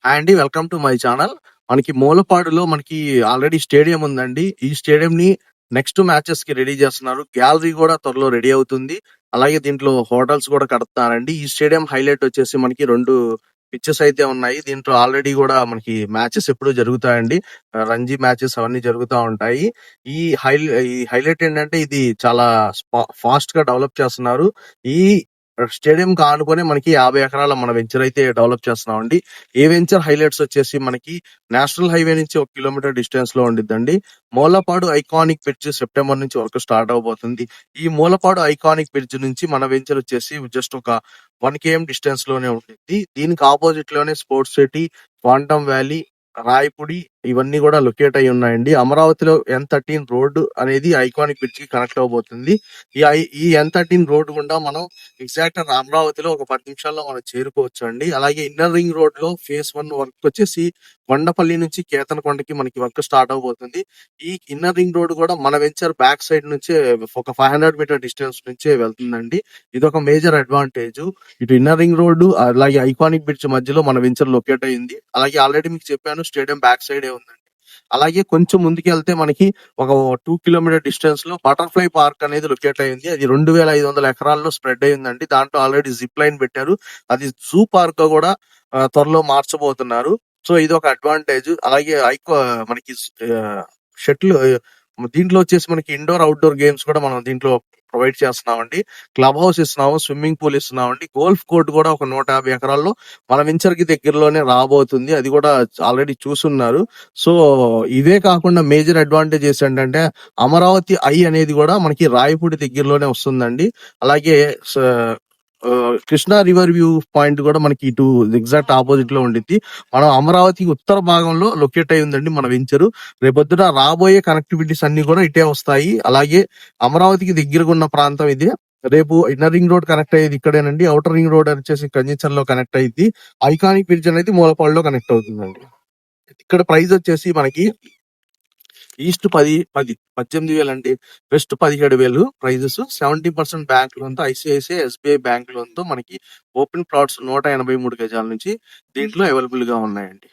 Hi అండి. Welcome to my channel. మనకి మూలపాడులో మనకి ఆల్రెడీ స్టేడియం ఉందండి. ఈ స్టేడియంని నెక్స్ట్ మ్యాచెస్‌కి రెడీ చేస్తున్నారు. గ్యాలరీ కూడా త్వరలో రెడీ అవుతుంది. అలాగే దీంట్లో హోటల్స్ కూడా కడుతున్నారండి. ఈ స్టేడియం హైలైట్ వచ్చేసి మనకి 2 పిచెస్ అయితే ఉన్నాయి. దీంట్లో ఆల్రెడీ కూడా మనకి మ్యాచెస్ ఎప్పుడూ జరుగుతాయండి. రంజీ మ్యాచెస్ అవన్నీ జరుగుతా ఉంటాయి. ఈ హైలైట్ ఏంటంటే ఇది చాలా ఫాస్ట్‌గా డెవలప్ చేస్తున్నారు. ఈ స్టేడియంకి ఆనుకునే మనకి 50 ఎకరాల మన వెంచర్ అయితే డెవలప్ చేస్తున్నామండి. ఏ వెంచర్ హైలైట్స్ వచ్చేసి మనకి నేషనల్ హైవే నుంచి 1 కిలోమీటర్ డిస్టెన్స్ లో ఉండిద్దండి. మూలపాడు ఐకానిక్ బ్రిడ్జ్ సెప్టెంబర్ నుంచి వర్క్ స్టార్ట్ అవబోతుంది. ఈ మూలపాడు ఐకానిక్ బ్రిడ్జ్ నుంచి మన వెంచర్ వచ్చేసి జస్ట్ ఒక 1 km డిస్టెన్స్ లోనే ఉంటుంది. దీనికి ఆపోజిట్ లోనే sports city, quantum valley, Rayapudi ఇవన్నీ కూడా లొకేట్ అయి ఉన్నాయండి. అమరావతిలో N13 రోడ్డు అనేది ఐకానిక్ బ్రిడ్జ్ కి కనెక్ట్ అవబోతుంది. ఈ N13 రోడ్డు గుండా మనం ఎగ్జాక్ట్ అమరావతిలో ఒక 10 నిమిషాల్లో మనం చేరుకోవచ్చు అండి. అలాగే ఇన్నర్ రింగ్ రోడ్ లో ఫేజ్ 1 వర్క్ వచ్చేసి కొండపల్లి నుంచి కేతనకొండకి మనకి వర్క్ స్టార్ట్ అవబోతుంది. ఈ ఇన్నర్ రింగ్ రోడ్ కూడా మన వెంచర్ బ్యాక్ సైడ్ నుంచే ఒక 500 మీటర్ డిస్టెన్స్ నుంచే వెళ్తుందండి. ఇది ఒక మేజర్ అడ్వాంటేజ్. ఇటు ఇన్నర్ రింగ్ రోడ్డు అలాగే ఐకానిక్ బ్రిడ్జ్ మధ్యలో మన వెంచర్ లొకేట్ అయింది. అలాగే ఆల్రెడీ మీకు చెప్పాను స్టేడియం బ్యాక్ సైడే ఉందండి. అలాగే కొంచెం ముందుకెళ్తే మనకి ఒక 2 కిలోమీటర్ డిస్టెన్స్ లో బటర్ఫ్లై పార్క్ అనేది లొకేట్ అయింది. అది 2500 ఎకరాల్లో స్ప్రెడ్ అయిందండి. దాంట్లో ఆల్రెడీ జిప్ లైన్ పెట్టారు. అది జూ పార్క్ గా కూడా త్వరలో మార్చబోతున్నారు. సో ఇది ఒక అడ్వాంటేజ్. అలాగే మనకి షటిల్ దీంట్లో వచ్చేసి మనకి ఇండోర్ అవుట్డోర్ గేమ్స్ కూడా మనం దీంట్లో ప్రొవైడ్ చేస్తున్నామండి. క్లబ్ హౌస్ ఇస్తున్నాము, స్విమ్మింగ్ పూల్ ఇస్తున్నామండి. గోల్ఫ్ కోర్ట్ కూడా ఒక 150 ఎకరాల్లో మన వెంచర్ కి దగ్గరలోనే రాబోతుంది. అది కూడా ఆల్రెడీ చూసున్నారు. సో ఇవే కాకుండా మేజర్ అడ్వాంటేజెస్ ఏంటంటే అమరావతి ఐ అనేది కూడా మనకి రాయపూడి దగ్గరలోనే వస్తుందండి. అలాగే కృష్ణా రివర్ వ్యూ పాయింట్ కూడా మనకి ఇటు ఎగ్జాక్ట్ ఆపోజిట్ లో ఉండిద్ది. మనం అమరావతి ఉత్తర భాగంలో లొకేట్ అయి ఉందండి మన వెంచరు. రేపొద్దున రాబోయే కనెక్టివిటీస్ అన్ని కూడా ఇటే వస్తాయి. అలాగే అమరావతికి దగ్గరగా ఉన్న ప్రాంతం ఇది. రేపు ఇన్నర్ రింగ్ రోడ్ కనెక్ట్ అయ్యేది ఇక్కడేనండి. అవుటర్ రింగ్ రోడ్ వచ్చేసి కంజంచర్ లో కనెక్ట్ అయ్యింది. ఐకానిక్ బ్రిడ్జ్ అనేది మూలపాడులో కనెక్ట్ అవుతుందండి. ఇక్కడ ప్రైస్ వచ్చేసి మనకి ఈస్ట్ 18,000 అండి. West 17,000 prices. 70% బ్యాంక్ లోన్ తో ఐసిఐసిఐ, ఎస్బీఐ బ్యాంక్ లోన్ తో మనకి ఓపెన్ ప్లాట్స్ 183 గజాల నుంచి దీంట్లో అవైలబుల్ గా ఉన్నాయండి.